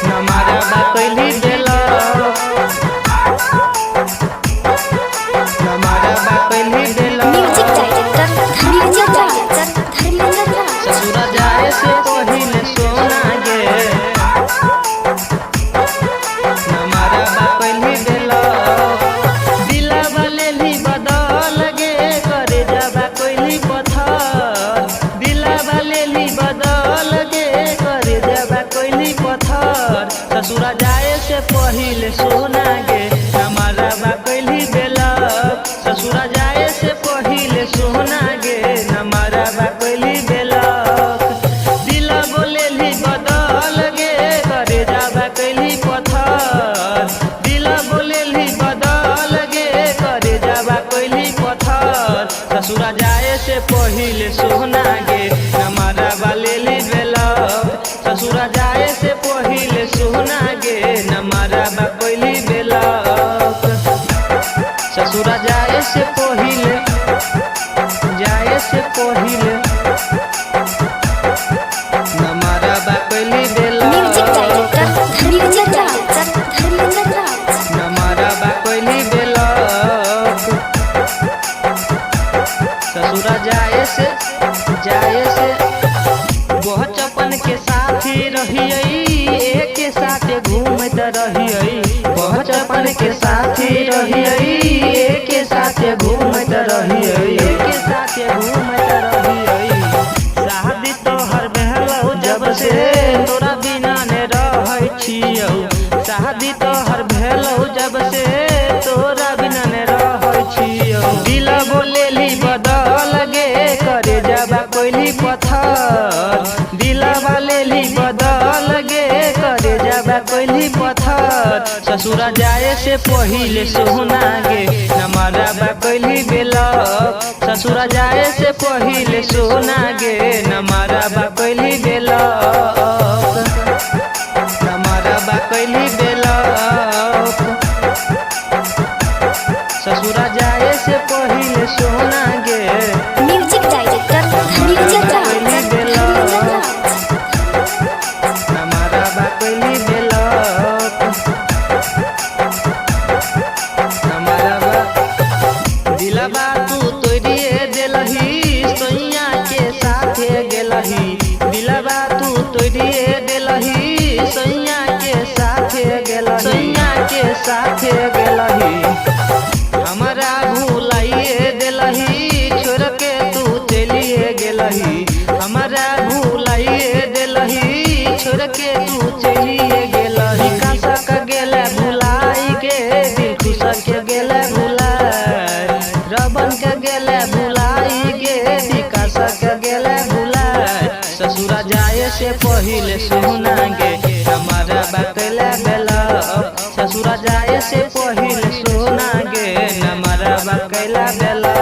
नमारा बा कैली देला नमारा बा कैली देला ससुरा जाए से पहिले सोना गे नमारा बा कैली देला दिला वाले ली बदल गे करे जाबा कैली पत्थर दिला वाले ली बदल गे करे जाबा कैली पत्थर ससुरा जाए से पहिले सोना गे नमारा बा कैली देला ससुरा जाए से पहिले सोना गे नमारा बा कैली देला दिला बोले ली बदल गे करे जाबा कैली पत्थर दिला बोले ली बदल गे करे जाबा कैली पत्थर ससुरा जाए से पहिले सोना गे नमारा बा लेली बेला ससुरा जाए से पहिले सोना गे नमारा बा कैली बेला ससुरा जाए से पहिले नमारा बा कैली देला नमारा बा कैली देला ससुरा जाए से बचपन के साथी रहियई एक साथे घूमत रहियई बचपन के साथी रहियई एक साथे घूमत रहियई शादी तोहर भेलौ जब से तोरा बिना ने रहै छियौ शादी तोहर भेलौ जब से तोरा बिना ने रहै छियौ दिला बोलेली बदल गे करे जाबा कैली पत्थर दिला वालेली बदल गे करे जाबा कैली पत्थर ससुरा जाए से पहिले सोना गे नमारा बा कैली बेला ससुरा जाए से पहिले सोना गे नमारा बा कैली बेला नमारा बा कैली बेला ससुरा जाए से पहिले सोना गे नमारा बा कैली बेला नमारा बा दिलबा तू तोड़िए देलही सैया के साथे गेलही दिलबा तू तोड़िए देलही सैया के साथे गेलही हमारा भूलाइए देलही छोड़ के तू चलिए गेलही हमारा भूलाइए देलही छोड़ के तू चलिए गेलही कासा का गेला भुलाई के दिल खुशा के गेला भुलाई रबन के गेला भुलाई गे विकासा के गेला भुलाई ससुरा जाए से पहिले सोना गे हमारा बकला बेला ससुरा जाए से पहिले सोना गे नमारा बकला बेला